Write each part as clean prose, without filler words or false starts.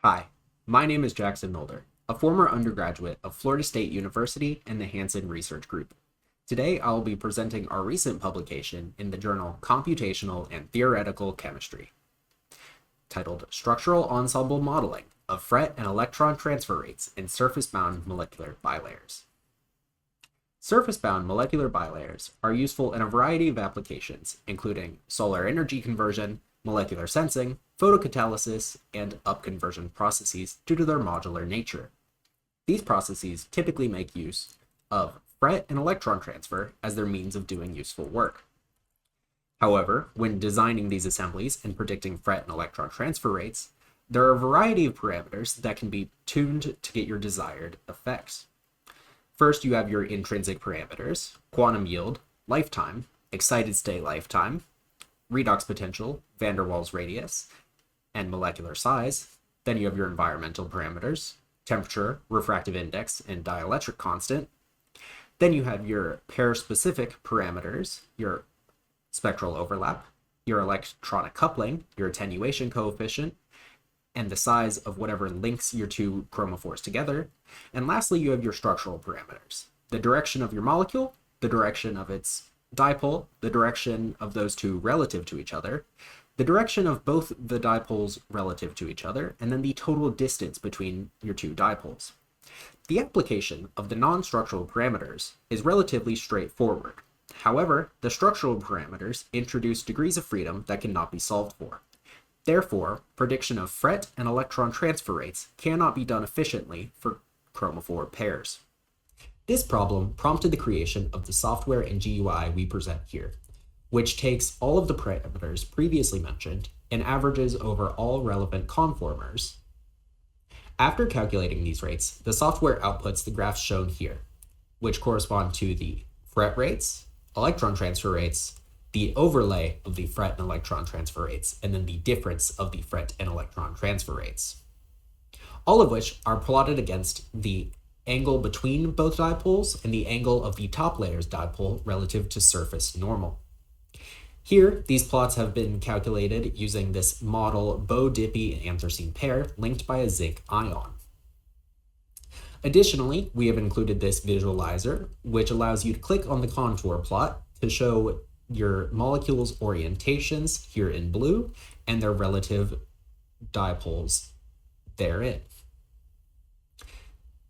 Hi, my name is Jackson Nolder, a former undergraduate of Florida State University and the Hansen Research Group. Today, I will be presenting our recent publication in the journal Computational and Theoretical Chemistry, titled Structural Ensemble Modeling of Fret and Electron Transfer Rates in Surface-Bound Molecular Bilayers. Surface-bound molecular bilayers are useful in a variety of applications, including solar energy conversion, molecular sensing, photocatalysis, and upconversion processes due to their modular nature. These processes typically make use of fret and electron transfer as their means of doing useful work. However, when designing these assemblies and predicting fret and electron transfer rates, there are a variety of parameters that can be tuned to get your desired effects. First, you have your intrinsic parameters: quantum yield, lifetime, excited state lifetime, redox potential, van der Waals radius, and molecular size. Then you have your environmental parameters: temperature, refractive index, and dielectric constant. Then you have your pair-specific parameters: your spectral overlap, your electronic coupling, your attenuation coefficient, and the size of whatever links your two chromophores together. And lastly, you have your structural parameters: the direction of your molecule, the direction of its dipole, the direction of those two relative to each other, the direction of both the dipoles relative to each other, and then the total distance between your two dipoles. The application of the non-structural parameters is relatively straightforward. However, the structural parameters introduce degrees of freedom that cannot be solved for. Therefore, prediction of fret and electron transfer rates cannot be done efficiently for chromophore pairs. This problem prompted the creation of the software and GUI we present here, which takes all of the parameters previously mentioned and averages over all relevant conformers. After calculating these rates, the software outputs the graphs shown here, which correspond to the fret rates, electron transfer rates, the overlay of the fret and electron transfer rates, and then the difference of the fret and electron transfer rates, all of which are plotted against the angle between both dipoles and the angle of the top layer's dipole relative to surface normal. Here, these plots have been calculated using this model Bo-Dippy anthracene pair linked by a zinc ion. Additionally, we have included this visualizer, which allows you to click on the contour plot to show your molecules' orientations here in blue and their relative dipoles therein.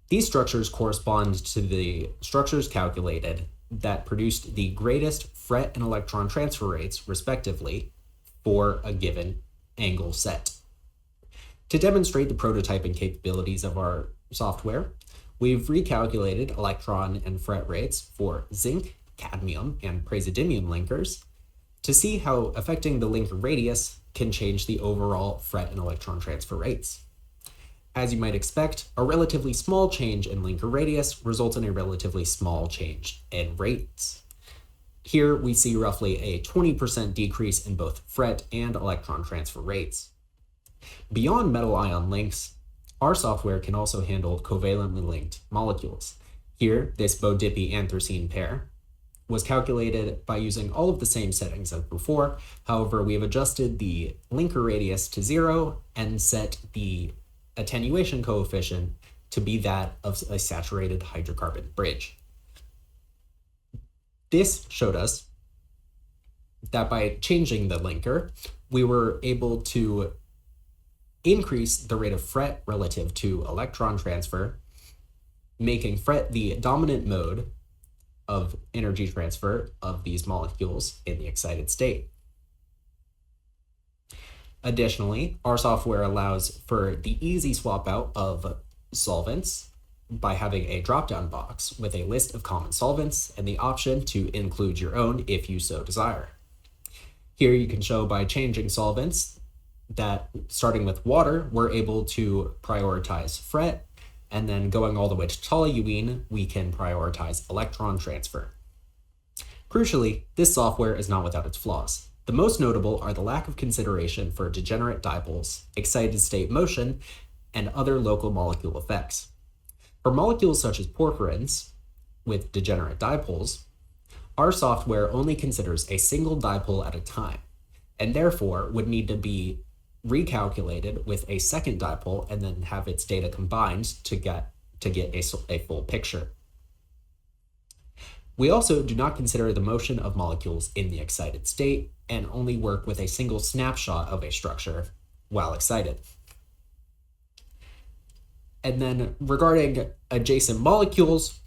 These structures correspond to the structures calculated that produced the greatest fret and electron transfer rates, respectively, for a given angle set. To demonstrate the prototyping capabilities of our software, we've recalculated electron and fret rates for zinc, cadmium, and praseodymium linkers to see how affecting the linker radius can change the overall fret and electron transfer rates. As you might expect, a relatively small change in linker radius results in a relatively small change in rates. Here we see roughly a 20% decrease in both fret and electron transfer rates. Beyond metal ion links, our software can also handle covalently linked molecules. Here, this Bo-Dippy anthracene pair was calculated by using all of the same settings as before. However, we have adjusted the linker radius to 0 and set the attenuation coefficient to be that of a saturated hydrocarbon bridge. This showed us that by changing the linker, we were able to increase the rate of fret relative to electron transfer, making fret the dominant mode of energy transfer of these molecules in the excited state. Additionally, our software allows for the easy swap out of solvents by having a drop-down box with a list of common solvents and the option to include your own if you so desire. Here you can show by changing solvents that starting with water, we're able to prioritize fret, and then going all the way to toluene, we can prioritize electron transfer. Crucially, this software is not without its flaws. The most notable are the lack of consideration for degenerate dipoles, excited state motion, and other local molecule effects. For molecules such as porphyrins with degenerate dipoles, our software only considers a single dipole at a time, and therefore would need to be recalculated with a second dipole and then have its data combined to get a full picture. We also do not consider the motion of molecules in the excited state and only work with a single snapshot of a structure while excited. And then regarding adjacent molecules,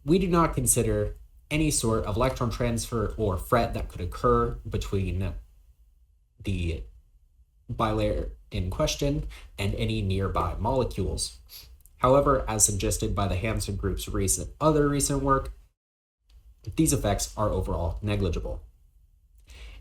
we do not consider any sort of electron transfer or fret that could occur between the bilayer in question and any nearby molecules. However, as suggested by the Hansen group's other recent work, these effects are overall negligible.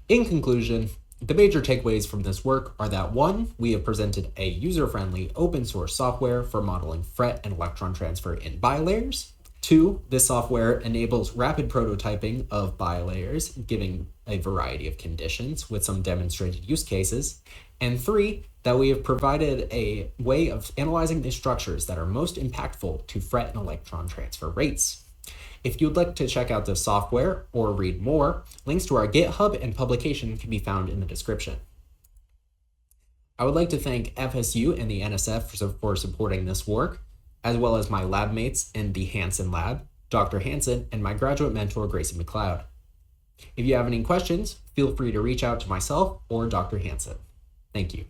In conclusion, the major takeaways from this work are that 1, we have presented a user-friendly open source software for modeling fret and electron transfer in bilayers. 2, this software enables rapid prototyping of bilayers, giving a variety of conditions with some demonstrated use cases. And 3, that we have provided a way of analyzing the structures that are most impactful to fret and electron transfer rates. If you'd like to check out this software or read more, links to our GitHub and publication can be found in the description. I would like to thank FSU and the NSF for supporting this work, as well as my lab mates in the Hansen lab, Dr. Hansen, and my graduate mentor, Gracie McLeod. If you have any questions, feel free to reach out to myself or Dr. Hansen. Thank you.